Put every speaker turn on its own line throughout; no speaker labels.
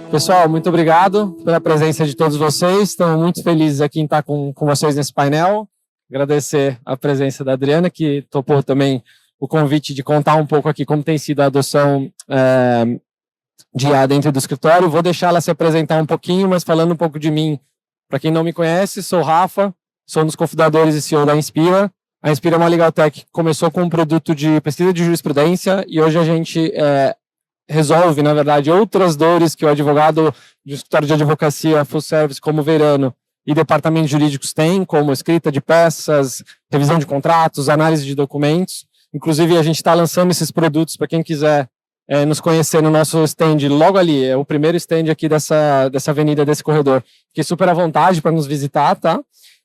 Pessoal, muito obrigado pela presença de todos vocês. Estamos muito felizes aqui em estar com vocês nesse painel. Agradecer a presença da Adriana, que topou também o convite de contar um pouco aqui como tem sido a adoção de IA dentro do escritório. Vou deixar ela se apresentar um pouquinho, mas falando um pouco de mim, para quem não me conhece, sou o Rafa, sou um dos cofundadores e CEO da Inspira. A Inspira é uma legal tech que começou com um produto de pesquisa de jurisprudência e hoje a gente resolve, na verdade, outras dores que o advogado de escritório de advocacia full service como Verano e departamentos jurídicos têm, como escrita de peças, revisão de contratos, análise de documentos. Inclusive, a gente está lançando esses produtos para quem quiser nos conhecer no nosso stand logo ali. É o primeiro stand aqui dessa avenida, desse corredor. Fiquei super à vontade para nos visitar, tá?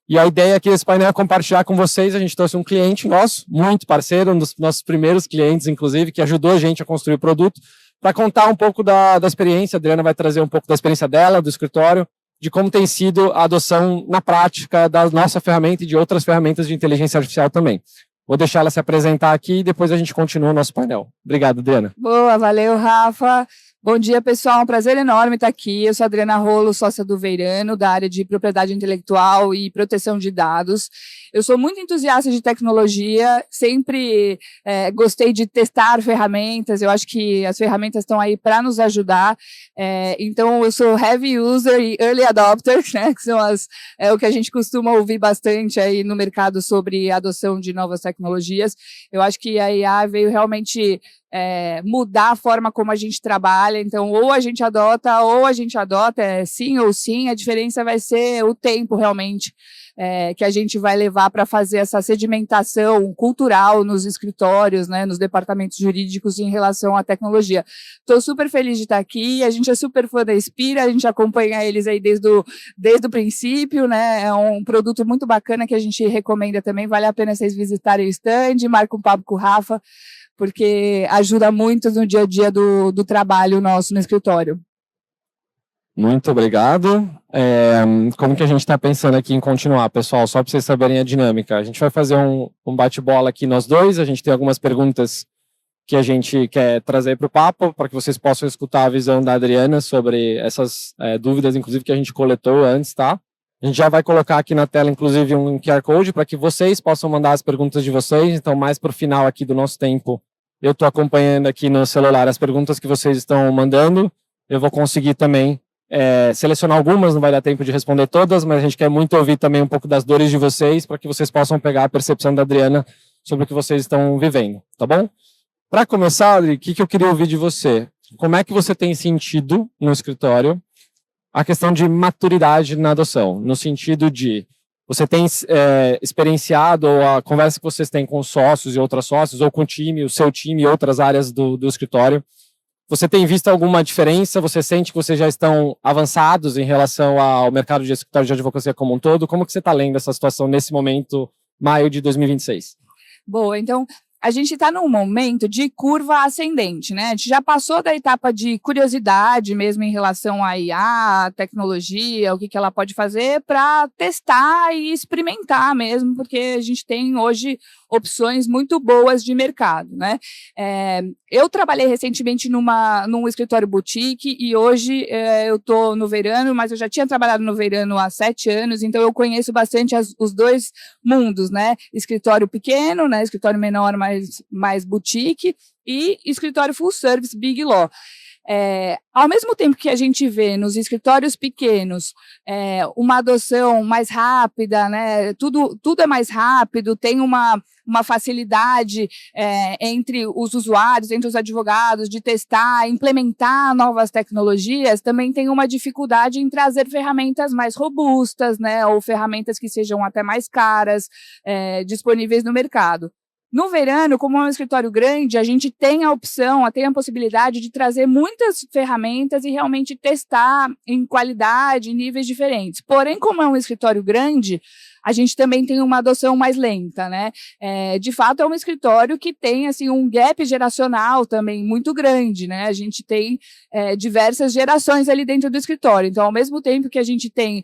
E a ideia aqui desse painel é compartilhar com vocês. A gente trouxe um cliente nosso, muito parceiro, um dos nossos primeiros clientes, inclusive, que ajudou a gente a construir o produto, para contar um pouco da experiência. A Adriana vai trazer um pouco da experiência dela, do escritório, de como tem sido a adoção na prática da nossa ferramenta e de outras ferramentas de inteligência artificial também. Vou deixar ela se apresentar aqui e depois a gente continua o nosso painel. Obrigado, Adriana.
Boa, valeu, Rafa. Bom dia, pessoal. Um prazer enorme estar aqui. Eu sou a Adriana Rolo, sócia do Verano, da área de propriedade intelectual e proteção de dados. Eu sou muito entusiasta de tecnologia, sempre gostei de testar ferramentas. Eu acho que as ferramentas estão aí para nos ajudar. Então, eu sou heavy user e early adopter, né, que são o que a gente costuma ouvir bastante aí no mercado sobre a adoção de novas tecnologias. Eu acho que a IA veio realmente mudar a forma como a gente trabalha. Então, ou a gente adota, sim ou sim. A diferença vai ser o tempo, realmente, que a gente vai levar para fazer essa sedimentação cultural nos escritórios, né, nos departamentos jurídicos em relação à tecnologia. Estou super feliz de estar aqui. A gente é super fã da Inspira, a gente acompanha eles aí desde o princípio, né? É um produto muito bacana que a gente recomenda também. Vale a pena vocês visitarem o stand, marca um papo com o Rafa, porque ajuda muito no dia a dia do trabalho nosso no escritório.
Muito obrigado. Como que a gente está pensando aqui em continuar, pessoal? Só para vocês saberem a dinâmica. A gente vai fazer um bate-bola aqui nós dois. A gente tem algumas perguntas que a gente quer trazer para o papo, para que vocês possam escutar a visão da Adriana sobre essas dúvidas, inclusive, que a gente coletou antes, tá? A gente já vai colocar aqui na tela, inclusive, um QR Code para que vocês possam mandar as perguntas de vocês. Então, mais para o final aqui do nosso tempo, eu estou acompanhando aqui no celular as perguntas que vocês estão mandando. Eu vou conseguir também selecionar algumas, não vai dar tempo de responder todas, mas a gente quer muito ouvir também um pouco das dores de vocês, para que vocês possam pegar a percepção da Adriana sobre o que vocês estão vivendo, tá bom? Para começar, Adri, o que eu queria ouvir de você? Como é que você tem sentido no escritório a questão de maturidade na adoção, no sentido de você tem experienciado ou a conversa que vocês têm com os sócios e outras sócios, ou com o time, o seu time e outras áreas do escritório, você tem visto alguma diferença? Você sente que vocês já estão avançados em relação ao mercado de escritório de advocacia como um todo? Como que você está lendo essa situação nesse momento, maio de 2026?
Boa, então a gente está num momento de curva ascendente, né? A gente já passou da etapa de curiosidade mesmo em relação à IA, à tecnologia, o que ela pode fazer, para testar e experimentar mesmo, porque a gente tem hoje opções muito boas de mercado, né? Eu trabalhei recentemente num escritório boutique e hoje eu estou no Verano, mas eu já tinha trabalhado no Verano há 7 anos, então eu conheço bastante os dois mundos, né? Escritório pequeno, né? Escritório menor, mais boutique, e escritório full service, big law. Ao mesmo tempo que a gente vê nos escritórios pequenos uma adoção mais rápida, né? Tudo é mais rápido, tem uma facilidade entre os usuários, entre os advogados, de testar, implementar novas tecnologias, também tem uma dificuldade em trazer ferramentas mais robustas, né? Ou ferramentas que sejam até mais caras, disponíveis no mercado. No Verano, como é um escritório grande, a gente tem a opção, tem a possibilidade de trazer muitas ferramentas e realmente testar em qualidade, em níveis diferentes. Porém, como é um escritório grande, a gente também tem uma adoção mais lenta, né? De fato, é um escritório que tem assim, um gap geracional também muito grande, né? A gente tem diversas gerações ali dentro do escritório. Então, ao mesmo tempo que a gente tem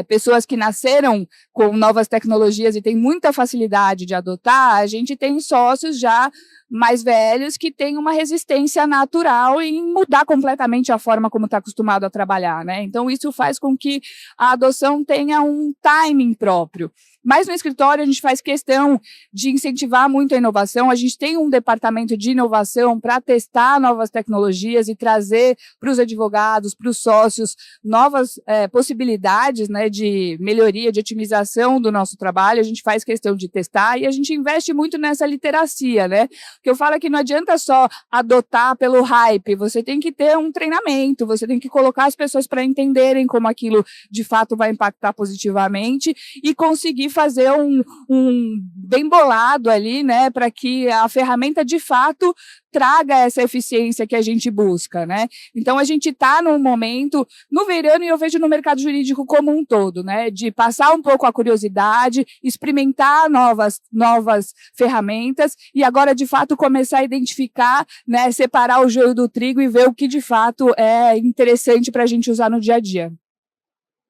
pessoas que nasceram com novas tecnologias e têm muita facilidade de adotar, a gente tem sócios já mais velhos que têm uma resistência natural em mudar completamente a forma como está acostumado a trabalhar, né? Então, isso faz com que a adoção tenha um timing próprio. Mas no escritório a gente faz questão de incentivar muito a inovação, a gente tem um departamento de inovação para testar novas tecnologias e trazer para os advogados, para os sócios, novas possibilidades, né, de melhoria, de otimização do nosso trabalho, a gente faz questão de testar e a gente investe muito nessa literacia, né? Porque eu falo que não adianta só adotar pelo hype, você tem que ter um treinamento, você tem que colocar as pessoas para entenderem como aquilo de fato vai impactar positivamente e conseguir fazer um bem bolado ali, né, para que a ferramenta de fato traga essa eficiência que a gente busca, né? Então a gente está num momento, no Veirano e eu vejo no mercado jurídico como um todo, né, de passar um pouco a curiosidade, experimentar novas ferramentas e agora de fato começar a identificar, né, separar o joio do trigo e ver o que de fato é interessante para a gente usar no dia a dia.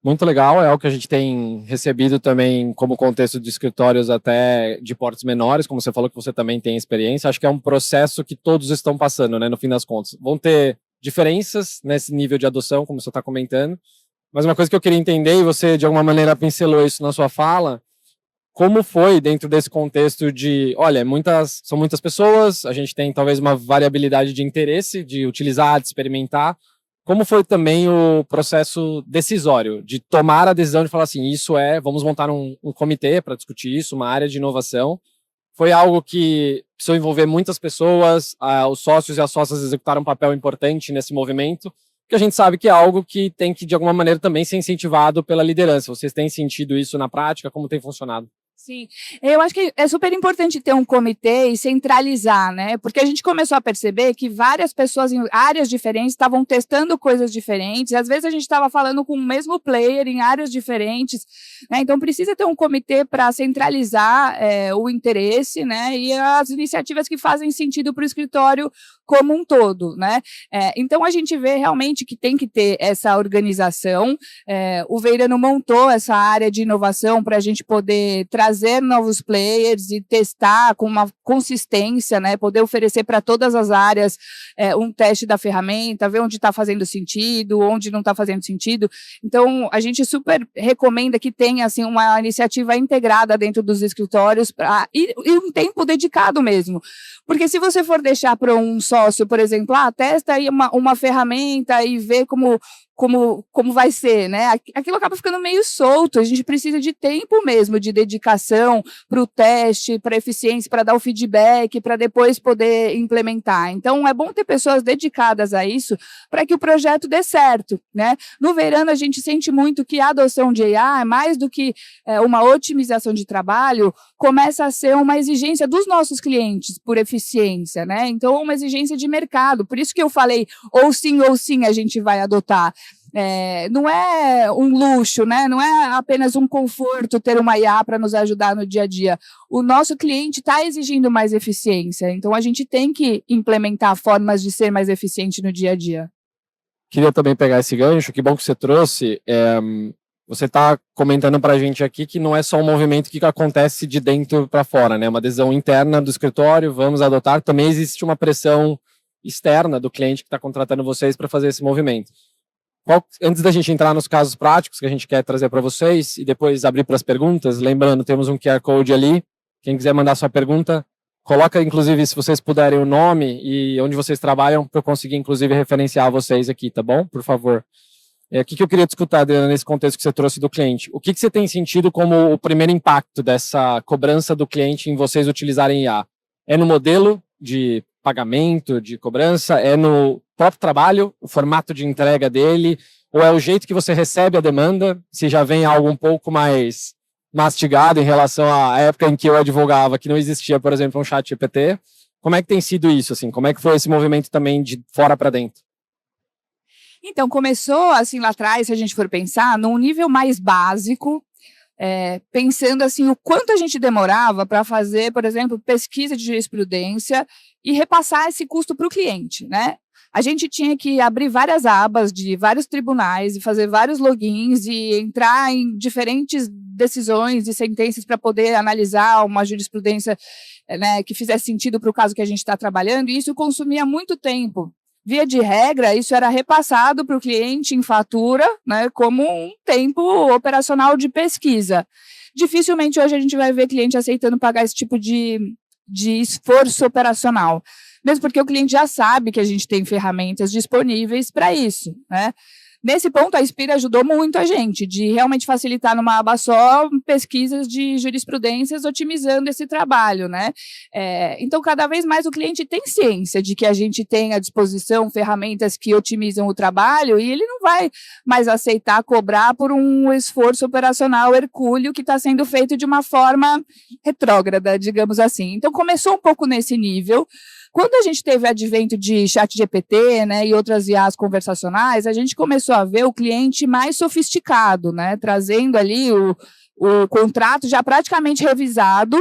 Muito legal, é algo que a gente tem recebido também como contexto de escritórios até de portes menores, como você falou que você também tem experiência, acho que é um processo que todos estão passando, né, no fim das contas. Vão ter diferenças nesse nível de adoção, como você está comentando, mas uma coisa que eu queria entender, e você de alguma maneira pincelou isso na sua fala, como foi dentro desse contexto de, olha, são muitas pessoas, a gente tem talvez uma variabilidade de interesse, de utilizar, de experimentar. Como foi também o processo decisório, de tomar a decisão de falar assim, vamos montar um comitê para discutir isso, uma área de inovação. Foi algo que precisou envolver muitas pessoas, os sócios e as sócias executaram um papel importante nesse movimento, que a gente sabe que é algo que tem que, de alguma maneira, também ser incentivado pela liderança. Vocês têm sentido isso na prática? Como tem funcionado?
Sim, eu acho que é super importante ter um comitê e centralizar, né? Porque a gente começou a perceber que várias pessoas em áreas diferentes estavam testando coisas diferentes, às vezes a gente estava falando com o mesmo player em áreas diferentes, né? Então precisa ter um comitê para centralizar o interesse, né? E as iniciativas que fazem sentido para o escritório como um todo, né? Então a gente vê realmente que tem que ter essa organização. O Veirano montou essa área de inovação para a gente poder trazer novos players e testar com uma consistência, né? Poder oferecer para todas as áreas um teste da ferramenta, ver onde está fazendo sentido, onde não está fazendo sentido. Então a gente super recomenda que tenha assim uma iniciativa integrada dentro dos escritórios e um tempo dedicado mesmo, porque se você for deixar para um sócio, por exemplo, testa aí uma ferramenta e vê como vai ser, né? Aquilo acaba ficando meio solto, a gente precisa de tempo mesmo, de dedicação para o teste, para a eficiência, para dar o feedback, para depois poder implementar. Então, é bom ter pessoas dedicadas a isso para que o projeto dê certo, né? No Veirano, a gente sente muito que a adoção de AI, mais do que uma otimização de trabalho, começa a ser uma exigência dos nossos clientes por eficiência, né? Então, uma exigência de mercado. Por isso que eu falei, ou sim a gente vai adotar. Não é um luxo, né? Não é apenas um conforto ter uma IA para nos ajudar no dia a dia. O nosso cliente está exigindo mais eficiência, então a gente tem que implementar formas de ser mais eficiente no dia a dia.
Queria também pegar esse gancho, que bom que você trouxe. Você está comentando para a gente aqui que não é só um movimento que acontece de dentro para fora, né? Uma decisão interna do escritório, vamos adotar. Também existe uma pressão externa do cliente que está contratando vocês para fazer esse movimento. Antes da gente entrar nos casos práticos que a gente quer trazer para vocês e depois abrir para as perguntas, lembrando, temos um QR Code ali. Quem quiser mandar sua pergunta, coloca, inclusive, se vocês puderem, o nome e onde vocês trabalham, para eu conseguir, inclusive, referenciar vocês aqui, tá bom? Por favor. O que eu queria discutir, Adriana, nesse contexto que você trouxe do cliente? O que você tem sentido como o primeiro impacto dessa cobrança do cliente em vocês utilizarem IA? É no modelo de pagamento, de cobrança? É no próprio trabalho, o formato de entrega dele? Ou é o jeito que você recebe a demanda? Se já vem algo um pouco mais mastigado em relação à época em que eu advogava, que não existia, por exemplo, um chat GPT. Como é que tem sido isso? Assim? Como é que foi esse movimento também de fora para dentro?
Então, começou assim lá atrás, se a gente for pensar, num nível mais básico, pensando assim o quanto a gente demorava para fazer, por exemplo, pesquisa de jurisprudência e repassar esse custo para o cliente, né? a gente tinha que abrir várias abas de vários tribunais e fazer vários logins e entrar em diferentes decisões e sentenças para poder analisar uma jurisprudência, né, que fizesse sentido para o caso que a gente está trabalhando, e isso consumia muito tempo. Via de regra, isso era repassado para o cliente em fatura, né, como um tempo operacional de pesquisa. Dificilmente hoje a gente vai ver cliente aceitando pagar esse tipo de esforço operacional, mesmo porque o cliente já sabe que a gente tem ferramentas disponíveis para isso, né? Nesse ponto, a Inspira ajudou muito a gente, de realmente facilitar numa aba só pesquisas de jurisprudências, otimizando esse trabalho, né? Então, cada vez mais o cliente tem ciência de que a gente tem à disposição ferramentas que otimizam o trabalho e ele não vai mais aceitar cobrar por um esforço operacional hercúleo que está sendo feito de uma forma retrógrada, digamos assim. Então, começou um pouco nesse nível. Quando a gente teve o advento de ChatGPT, né, e outras IAs conversacionais, a gente começou a ver o cliente mais sofisticado, né, trazendo ali o contrato já praticamente revisado,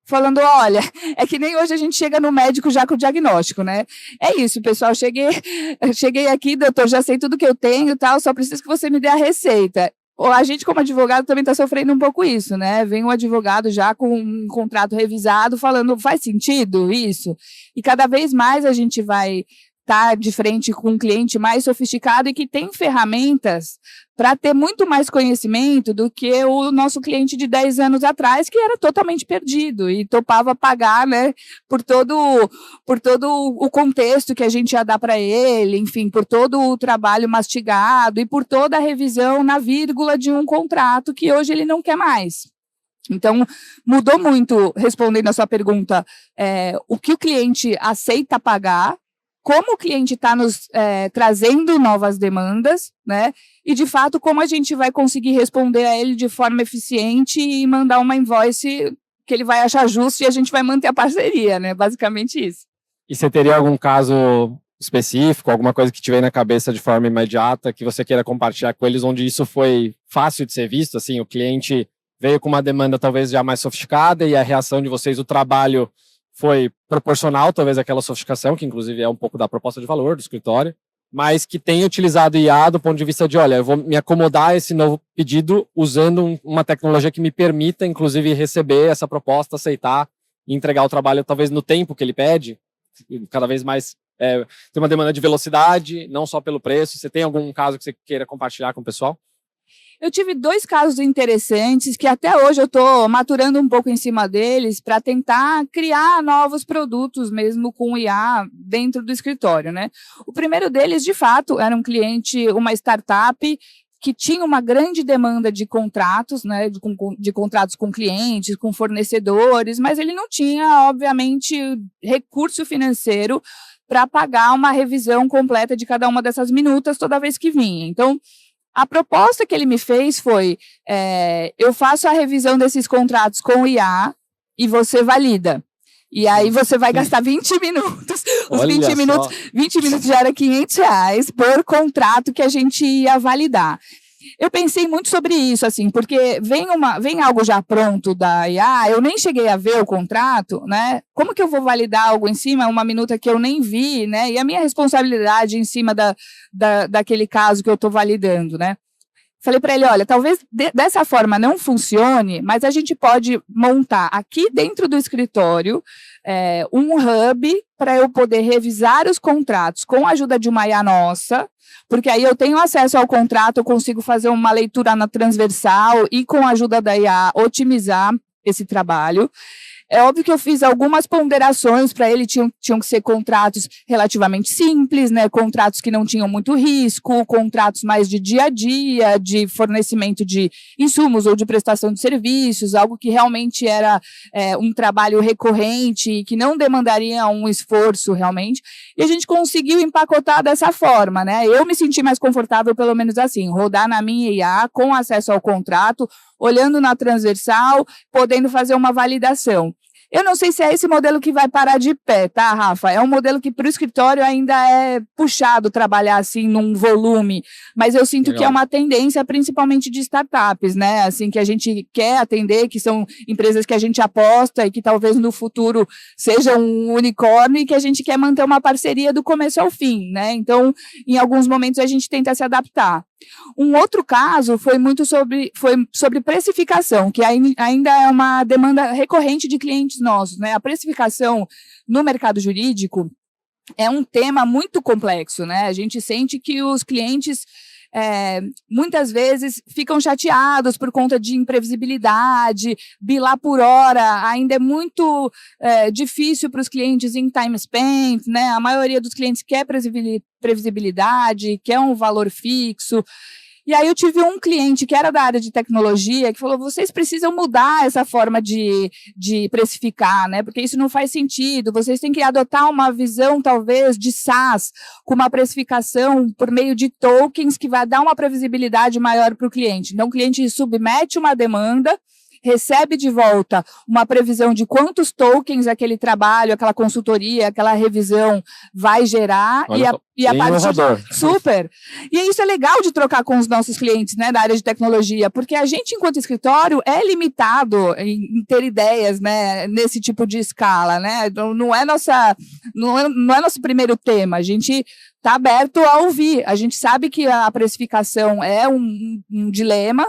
falando, olha, é que nem hoje a gente chega no médico já com o diagnóstico, né? É isso, pessoal, cheguei aqui, doutor, já sei tudo que eu tenho, tal, só preciso que você me dê a receita. A gente, como advogado, também está sofrendo um pouco isso, né? Vem um advogado já com um contrato revisado falando, faz sentido isso? E cada vez mais a gente vai estar de frente com um cliente mais sofisticado e que tem ferramentas para ter muito mais conhecimento do que o nosso cliente de 10 anos atrás, que era totalmente perdido e topava pagar, né, por todo o contexto que a gente ia dar para ele, enfim, por todo o trabalho mastigado e por toda a revisão na vírgula de um contrato que hoje ele não quer mais. Então, mudou muito, respondendo a sua pergunta, o que o cliente aceita pagar, como o cliente está nos trazendo novas demandas, né? E, de fato, como a gente vai conseguir responder a ele de forma eficiente e mandar uma invoice que ele vai achar justo e a gente vai manter a parceria, né? Basicamente isso.
E você teria algum caso específico, alguma coisa que te veio na cabeça de forma imediata, que você queira compartilhar com eles, onde isso foi fácil de ser visto? Assim, o cliente veio com uma demanda talvez já mais sofisticada e a reação de vocês, o trabalho foi proporcional, talvez, àquela sofisticação, que inclusive é um pouco da proposta de valor do escritório, mas que tem utilizado IA do ponto de vista de, olha, eu vou me acomodar a esse novo pedido usando uma tecnologia que me permita, inclusive, receber essa proposta, aceitar e entregar o trabalho, talvez, no tempo que ele pede, cada vez mais tem uma demanda de velocidade, não só pelo preço. Você tem algum caso que você queira compartilhar com o pessoal?
Eu tive 2 casos interessantes que até hoje eu estou maturando um pouco em cima deles para tentar criar novos produtos mesmo com IA dentro do escritório, né? O primeiro deles, de fato, era um cliente, uma startup que tinha uma grande demanda de contratos, né, de contratos com clientes, com fornecedores, mas ele não tinha, obviamente, recurso financeiro para pagar uma revisão completa de cada uma dessas minutas toda vez que vinha. Então, a proposta que ele me fez foi, eu faço a revisão desses contratos com IA e você valida. E aí você vai gastar 20 minutos. Os 20 minutos já era R$500 por contrato que a gente ia validar. Eu pensei muito sobre isso, assim, porque vem algo já pronto da IA, eu nem cheguei a ver o contrato, né? Como que eu vou validar algo em cima, uma minuta que eu nem vi, né? E a minha responsabilidade em cima daquele caso que eu estou validando, né? Falei para ele, olha, talvez dessa forma não funcione, mas a gente pode montar aqui dentro do escritório um hub para eu poder revisar os contratos com a ajuda de uma IA nossa, porque aí eu tenho acesso ao contrato, eu consigo fazer uma leitura na transversal e com a ajuda da IA otimizar esse trabalho. É óbvio que eu fiz algumas ponderações para ele, tinham que ser contratos relativamente simples, né? Contratos que não tinham muito risco, contratos mais de dia a dia, de fornecimento de insumos ou de prestação de serviços, algo que realmente era um trabalho recorrente, que não demandaria um esforço realmente, e a gente conseguiu empacotar dessa forma, né? Eu me senti mais confortável, pelo menos assim, rodar na minha IA, com acesso ao contrato, olhando na transversal, podendo fazer uma validação. Eu não sei se é esse modelo que vai parar de pé, tá, Rafa? É um modelo que para o escritório ainda é puxado trabalhar assim num volume, mas eu sinto que é uma tendência principalmente de startups, né? Assim, que a gente quer atender, que são empresas que a gente aposta e que talvez no futuro sejam um unicórnio e que a gente quer manter uma parceria do começo ao fim, né? Então, em alguns momentos a gente tenta se adaptar. Um outro caso foi sobre precificação, que ainda é uma demanda recorrente de clientes nossos, né? A precificação no mercado jurídico é um tema muito complexo, né? A gente sente que os clientes muitas vezes ficam chateados por conta de imprevisibilidade, bilar por hora ainda é muito difícil para os clientes em time spent, né? A maioria dos clientes quer previsibilidade, quer um valor fixo. E aí eu tive um cliente que era da área de tecnologia que falou, vocês precisam mudar essa forma de precificar, né? Porque isso não faz sentido, vocês têm que adotar uma visão, talvez, de SaaS, com uma precificação por meio de tokens que vai dar uma previsibilidade maior para o cliente. Então, o cliente submete uma demanda, recebe de volta uma previsão de quantos tokens aquele trabalho, aquela consultoria, aquela revisão vai gerar. E a parte super. E isso é legal de trocar com os nossos clientes, né, da área de tecnologia, porque a gente, enquanto escritório, é limitado em ter ideias, né, nesse tipo de escala, né? Não é nosso primeiro tema. A gente está aberto a ouvir. A gente sabe que a precificação é um dilema.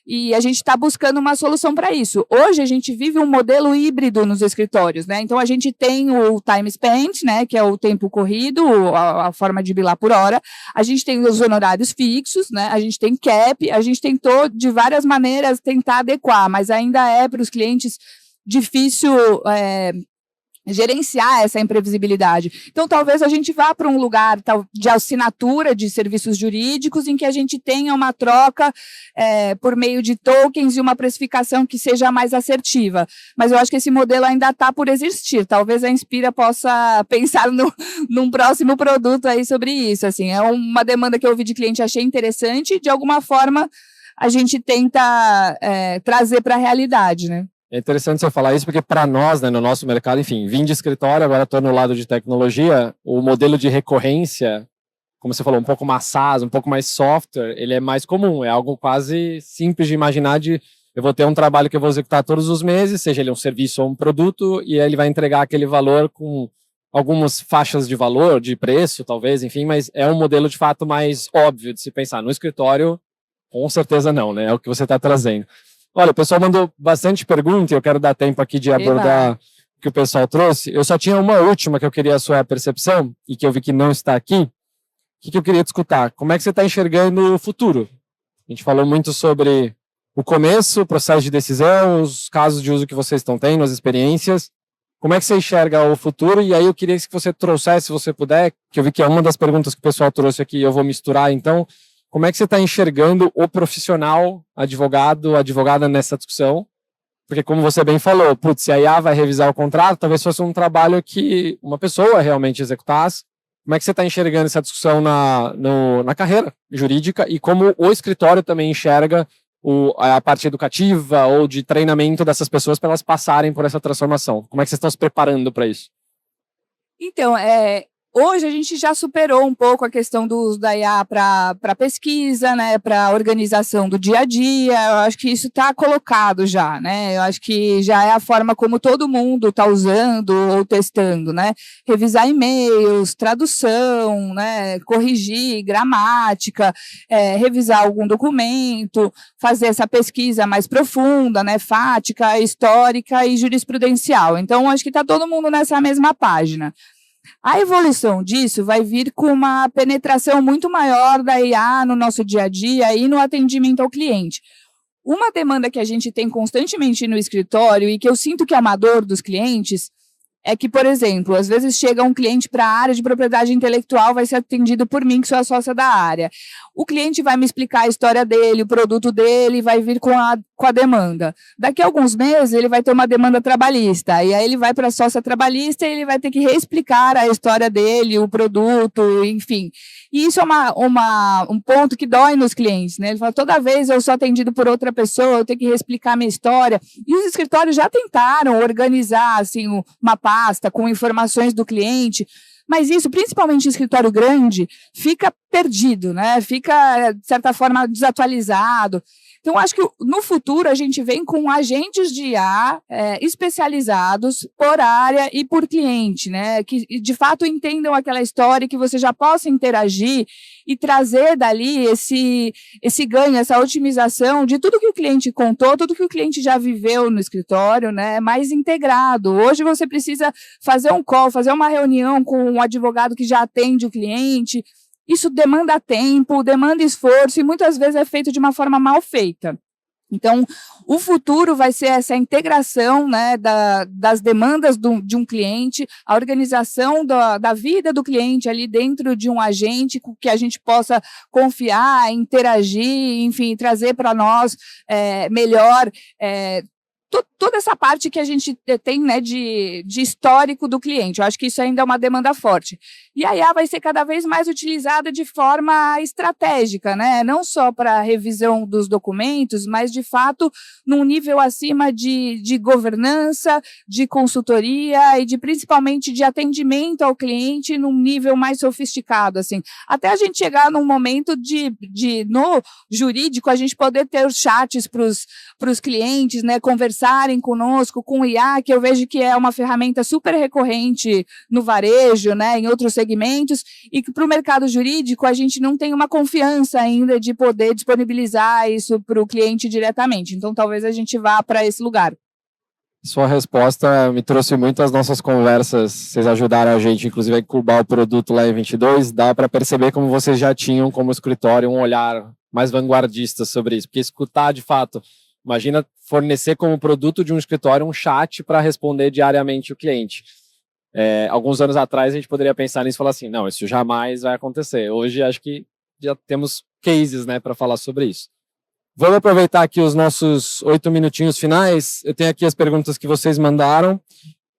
E a gente está buscando uma solução para isso. Hoje a gente vive um modelo híbrido nos escritórios, né? Então a gente tem o time spent, né? Que é o tempo corrido, a forma de bilar por hora. A gente tem os honorários fixos, né? A gente tem cap, a gente tentou de várias maneiras tentar adequar, mas ainda é para os clientes difícil gerenciar essa imprevisibilidade. Então, talvez a gente vá para um lugar de assinatura de serviços jurídicos em que a gente tenha uma troca por meio de tokens e uma precificação que seja mais assertiva. Mas eu acho que esse modelo ainda está por existir. Talvez a Inspira possa pensar num próximo produto aí sobre isso. Assim, é uma demanda que eu ouvi de cliente, achei interessante. De alguma forma, a gente tenta trazer para a realidade, né?
É interessante você falar isso, porque para nós, né, no nosso mercado, enfim, vim de escritório, agora estou no lado de tecnologia, o modelo de recorrência, como você falou, um pouco mais SaaS, um pouco mais software, ele é mais comum, é algo quase simples de imaginar eu vou ter um trabalho que eu vou executar todos os meses, seja ele um serviço ou um produto, e aí ele vai entregar aquele valor com algumas faixas de valor, de preço, talvez, enfim, mas é um modelo de fato mais óbvio de se pensar. No escritório, com certeza não, né? É o que você está trazendo. Olha, o pessoal mandou bastante pergunta e eu quero dar tempo aqui de abordar o que o pessoal trouxe. Eu só tinha uma última que eu queria a sua percepção e que eu vi que não está aqui. O que eu queria discutir? Como é que você está enxergando o futuro? A gente falou muito sobre o começo, o processo de decisão, os casos de uso que vocês estão tendo, as experiências. Como é que você enxerga o futuro? E aí eu queria que você trouxesse, se você puder, que eu vi que é uma das perguntas que o pessoal trouxe aqui, eu vou misturar, então. Como é que você está enxergando o profissional, advogado, advogada nessa discussão? Porque como você bem falou, se a IA vai revisar o contrato, talvez fosse um trabalho que uma pessoa realmente executasse. Como é que você está enxergando essa discussão na carreira jurídica e como o escritório também enxerga a parte educativa ou de treinamento dessas pessoas para elas passarem por essa transformação? Como é que vocês estão se preparando para isso?
Então, hoje a gente já superou um pouco a questão do uso da IA para pesquisa, né, para organização do dia a dia. Eu acho que isso está colocado já, né? Eu acho que já é a forma como todo mundo está usando ou testando, né? Revisar e-mails, tradução, né, corrigir gramática, revisar algum documento, fazer essa pesquisa mais profunda, né, fática, histórica e jurisprudencial. Então, acho que está todo mundo nessa mesma página. A evolução disso vai vir com uma penetração muito maior da IA no nosso dia a dia e no atendimento ao cliente. Uma demanda que a gente tem constantemente no escritório e que eu sinto que é uma dor dos clientes é que, por exemplo, às vezes chega um cliente para a área de propriedade intelectual, vai ser atendido por mim, que sou a sócia da área. o cliente vai me explicar a história dele, o produto dele, vai vir com a demanda. Daqui a alguns meses, ele vai ter uma demanda trabalhista, e aí ele vai para a sócia trabalhista e ele vai ter que reexplicar a história dele, o produto, enfim. E isso é um ponto que dói nos clientes, né? Ele fala, toda vez eu sou atendido por outra pessoa, eu tenho que reexplicar a minha história. E os escritórios já tentaram organizar assim, uma pasta com informações do cliente, mas isso, principalmente em escritório grande, fica perdido, né? Fica, de certa forma, desatualizado. Então, acho que no futuro a gente vem com agentes de IA especializados por área e por cliente, né? Que de fato entendam aquela história, que você já possa interagir e trazer dali esse ganho, essa otimização de tudo que o cliente contou, tudo que o cliente já viveu no escritório, né? Mais integrado. Hoje você precisa fazer um call, fazer uma reunião com um advogado que já atende o cliente. Isso demanda tempo, demanda esforço e muitas vezes é feito de uma forma mal feita. Então, o futuro vai ser essa integração, né, das demandas de um cliente, a organização da vida do cliente ali dentro de um agente que a gente possa confiar, interagir, enfim, trazer para nós melhor toda essa parte que a gente tem, né, de histórico do cliente. Eu acho que isso ainda é uma demanda forte. E a IA vai ser cada vez mais utilizada de forma estratégica, né? Não só para revisão dos documentos, mas, de fato, num nível acima de governança, de consultoria e principalmente de atendimento ao cliente num nível mais sofisticado, assim. Até a gente chegar num momento no jurídico, a gente poder ter os chats para os clientes, né, conversarem conosco com o IA, que eu vejo que é uma ferramenta super recorrente no varejo, né, em outros segmentos, e que para o mercado jurídico a gente não tem uma confiança ainda de poder disponibilizar isso para o cliente diretamente. Então, talvez a gente vá para esse lugar.
Sua resposta me trouxe muito às nossas conversas. Vocês ajudaram a gente, inclusive, a incubar o produto lá em 22. Dá para perceber como vocês já tinham, como escritório, um olhar mais vanguardista sobre isso. Porque escutar, de fato, imagina fornecer como produto de um escritório um chat para responder diariamente o cliente. Alguns anos atrás, a gente poderia pensar nisso e falar assim, não, isso jamais vai acontecer. Hoje, acho que já temos cases, né, para falar sobre isso. Vamos aproveitar aqui os nossos 8 minutinhos finais. Eu tenho aqui as perguntas que vocês mandaram.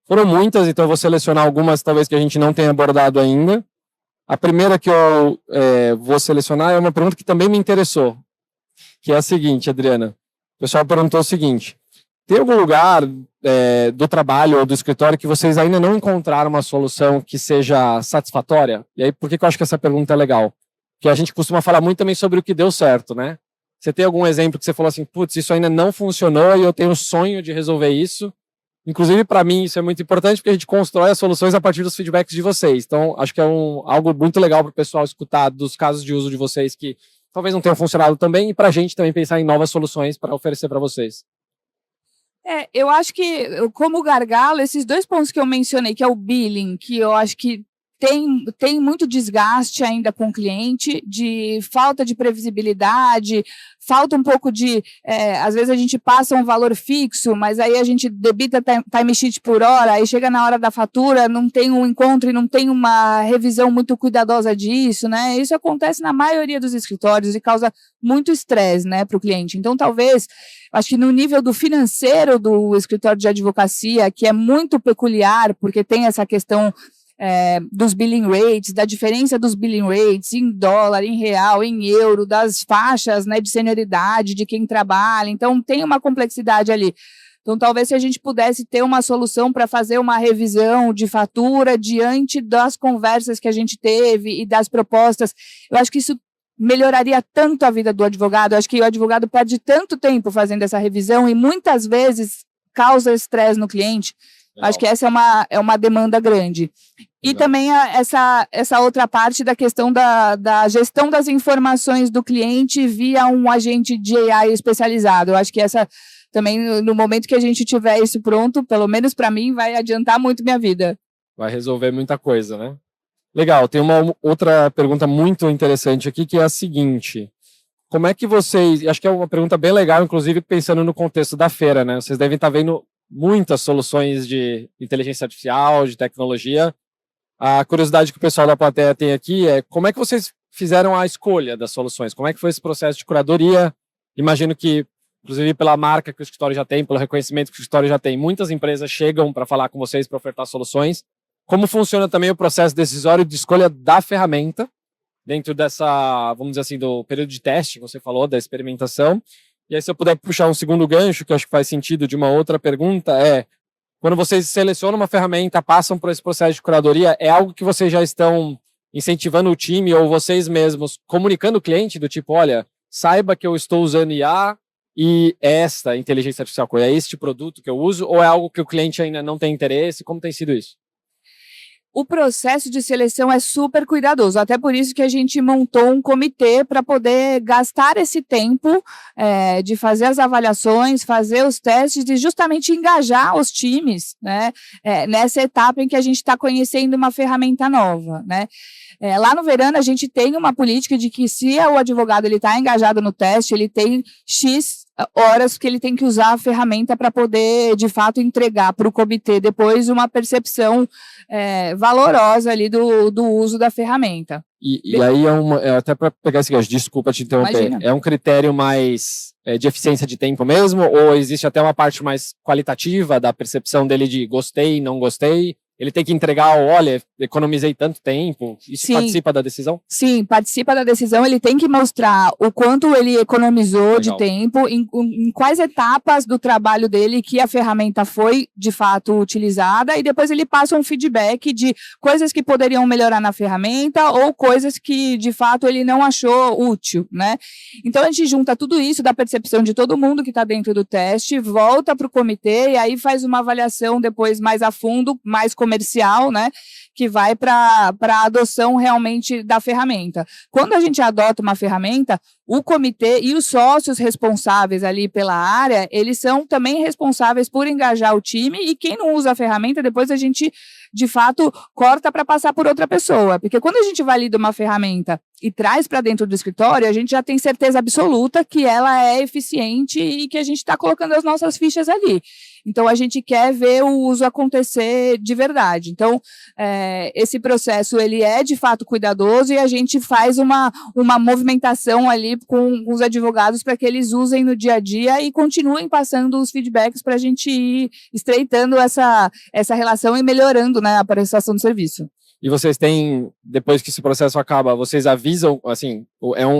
Foram muitas, então eu vou selecionar algumas, talvez, que a gente não tenha abordado ainda. A primeira que eu vou selecionar é uma pergunta que também me interessou, que é a seguinte, Adriana. O pessoal perguntou o seguinte, tem algum lugar do trabalho ou do escritório que vocês ainda não encontraram uma solução que seja satisfatória? E aí, por que eu acho que essa pergunta é legal? Porque a gente costuma falar muito também sobre o que deu certo, né? Você tem algum exemplo que você falou assim, putz, isso ainda não funcionou e eu tenho um sonho de resolver isso? Inclusive, para mim, isso é muito importante porque a gente constrói as soluções a partir dos feedbacks de vocês. Então, acho que é algo muito legal para o pessoal escutar dos casos de uso de vocês que talvez não tenham funcionado também e para a gente também pensar em novas soluções para oferecer para vocês.
Eu acho que, como gargalo, esses 2 pontos que eu mencionei, que é o billing, que eu acho que tem muito desgaste ainda com o cliente, de falta de previsibilidade, falta um pouco de... às vezes a gente passa um valor fixo, mas aí a gente debita timesheet por hora, aí chega na hora da fatura, não tem um encontro e não tem uma revisão muito cuidadosa disso, né? Isso acontece na maioria dos escritórios e causa muito estresse, né, para o cliente. Então, talvez, acho que no nível do financeiro do escritório de advocacia, que é muito peculiar, porque tem essa questão dos billing rates, da diferença dos billing rates em dólar, em real, em euro, das faixas, né, de senioridade de quem trabalha. Então, tem uma complexidade ali. Então, talvez se a gente pudesse ter uma solução para fazer uma revisão de fatura diante das conversas que a gente teve e das propostas, eu acho que isso melhoraria tanto a vida do advogado. Eu acho que o advogado perde tanto tempo fazendo essa revisão e muitas vezes causa estresse no cliente. Acho que essa é uma demanda grande. E também essa outra parte da questão da gestão das informações do cliente via um agente de AI especializado. Eu acho que essa também, no momento que a gente tiver isso pronto, pelo menos para mim, vai adiantar muito minha vida.
Vai resolver muita coisa, né? Legal, tem uma outra pergunta muito interessante aqui, que é a seguinte. Como é que vocês... Acho que é uma pergunta bem legal, inclusive pensando no contexto da feira, né? Vocês devem estar vendo muitas soluções de inteligência artificial, de tecnologia. A curiosidade que o pessoal da plateia tem aqui é como é que vocês fizeram a escolha das soluções? Como é que foi esse processo de curadoria? Imagino que, inclusive pela marca que o escritório já tem, pelo reconhecimento que o escritório já tem, muitas empresas chegam para falar com vocês, para ofertar soluções. Como funciona também o processo decisório de escolha da ferramenta, dentro dessa, vamos dizer assim, do período de teste que você falou, da experimentação. E aí, se eu puder puxar um segundo gancho, que eu acho que faz sentido de uma outra pergunta, quando vocês selecionam uma ferramenta, passam por esse processo de curadoria, é algo que vocês já estão incentivando o time ou vocês mesmos comunicando o cliente do tipo, olha, saiba que eu estou usando IA e esta inteligência artificial, é este produto que eu uso, ou é algo que o cliente ainda não tem interesse? Como tem sido isso?
O processo de seleção é super cuidadoso, até por isso que a gente montou um comitê para poder gastar esse tempo de fazer as avaliações, fazer os testes e justamente engajar os times, né, nessa etapa em que a gente está conhecendo uma ferramenta nova, né. Lá no Verano a gente tem uma política de que se o advogado está engajado no teste, ele tem X horas que ele tem que usar a ferramenta para poder, de fato, entregar para o comitê depois uma percepção valorosa ali do uso da ferramenta.
E aí até para pegar esse gancho, desculpa te interromper,
Imagina.
É um critério mais de eficiência de tempo mesmo, ou existe até uma parte mais qualitativa da percepção dele de gostei, não gostei? Ele tem que entregar, olha, economizei tanto tempo, isso
Sim.
participa da decisão?
Sim, participa da decisão, ele tem que mostrar o quanto ele economizou
Legal.
de tempo, em quais etapas do trabalho dele que a ferramenta foi, de fato, utilizada, e depois ele passa um feedback de coisas que poderiam melhorar na ferramenta ou coisas que, de fato, ele não achou útil, né? Então, a gente junta tudo isso da percepção de todo mundo que está dentro do teste, volta para o comitê e aí faz uma avaliação depois mais a fundo, mais comercial, né? Que vai para a adoção realmente da ferramenta. Quando a gente adota uma ferramenta, o comitê e os sócios responsáveis ali pela área, eles são também responsáveis por engajar o time e quem não usa a ferramenta, depois a gente, de fato, corta para passar por outra pessoa. Porque quando a gente valida uma ferramenta e traz para dentro do escritório, a gente já tem certeza absoluta que ela é eficiente e que a gente está colocando as nossas fichas ali. Então, a gente quer ver o uso acontecer de verdade. Então, esse processo, ele é, de fato, cuidadoso e a gente faz uma movimentação ali com os advogados para que eles usem no dia a dia e continuem passando os feedbacks para a gente ir estreitando essa relação e melhorando, né, a prestação do serviço.
E vocês têm, depois que esse processo acaba, vocês avisam, assim,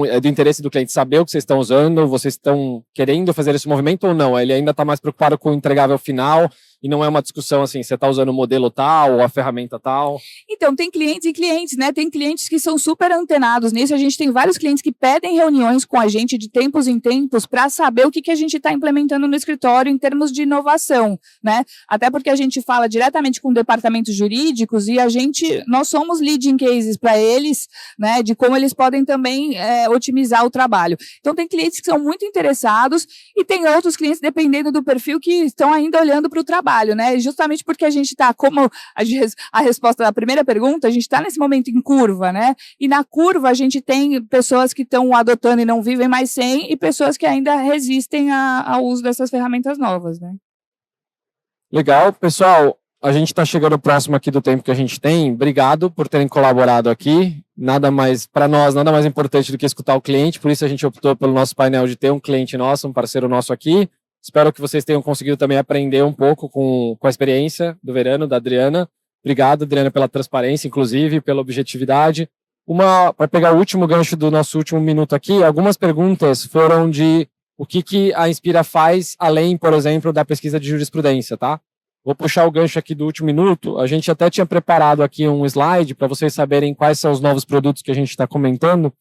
é do interesse do cliente saber o que vocês estão usando, vocês estão querendo fazer esse movimento ou não? Ele ainda está mais preocupado com o entregável final e não é uma discussão assim, você está usando o modelo tal ou a ferramenta tal?
Então, tem clientes e clientes, né? Tem clientes que são super antenados nisso. A gente tem vários clientes que pedem reuniões com a gente de tempos em tempos para saber o que a gente está implementando no escritório em termos de inovação, né? Até porque a gente fala diretamente com departamentos jurídicos e nós somos leading cases para eles, né? De como eles podem também otimizar o trabalho. Então, tem clientes que são muito interessados e tem outros clientes, dependendo do perfil, que estão ainda olhando para o trabalho, né? Justamente porque a gente está, como a resposta da primeira pergunta, a gente está nesse momento em curva, né? E na curva a gente tem pessoas que estão adotando e não vivem mais sem e pessoas que ainda resistem ao uso dessas ferramentas novas, né?
Legal, pessoal. A gente está chegando próximo aqui do tempo que a gente tem. Obrigado por terem colaborado aqui. Para nós, nada mais importante do que escutar o cliente. Por isso a gente optou pelo nosso painel de ter um cliente nosso, um parceiro nosso aqui. Espero que vocês tenham conseguido também aprender um pouco com a experiência do Verano, da Adriana. Obrigado, Adriana, pela transparência, inclusive, pela objetividade. Para pegar o último gancho do nosso último minuto aqui, algumas perguntas foram de o que a Inspira faz, além, por exemplo, da pesquisa de jurisprudência, tá? Vou puxar o gancho aqui do último minuto. A gente até tinha preparado aqui um slide para vocês saberem quais são os novos produtos que a gente está comentando.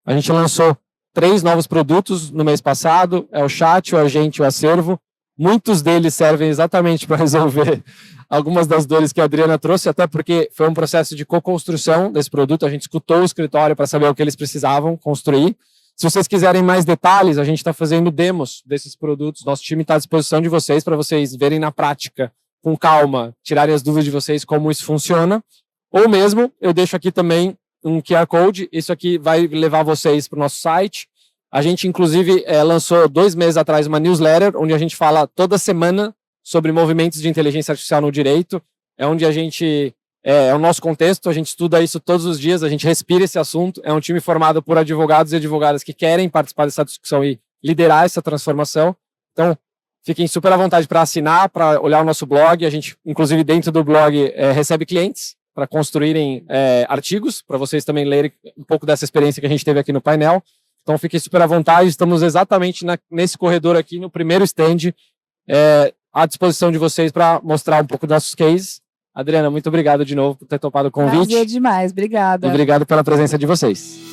A gente lançou 3 novos produtos no mês passado, é o chat, o agente e o acervo. Muitos deles servem exatamente para resolver algumas das dores que a Adriana trouxe, até porque foi um processo de co-construção desse produto. A gente escutou o escritório para saber o que eles precisavam construir. Se vocês quiserem mais detalhes, a gente está fazendo demos desses produtos. Nosso time está à disposição de vocês para vocês verem na prática, com calma, tirarem as dúvidas de vocês como isso funciona. Ou mesmo, eu deixo aqui também um QR Code. Isso aqui vai levar vocês para o nosso site. A gente, inclusive, lançou 2 meses atrás uma newsletter, onde a gente fala toda semana sobre movimentos de inteligência artificial no direito. É onde a gente é o nosso contexto, a gente estuda isso todos os dias, a gente respira esse assunto. É um time formado por advogados e advogadas que querem participar dessa discussão e liderar essa transformação. Então, fiquem super à vontade para assinar, para olhar o nosso blog. A gente, inclusive, dentro do blog, recebe clientes para construírem artigos, para vocês também lerem um pouco dessa experiência que a gente teve aqui no painel. Então, fiquem super à vontade. Estamos exatamente nesse corredor aqui, no primeiro stand, à disposição de vocês para mostrar um pouco dos nossos cases. Adriana, muito obrigado de novo por ter topado o convite.
Prazer demais, obrigada.
Obrigado pela presença de vocês.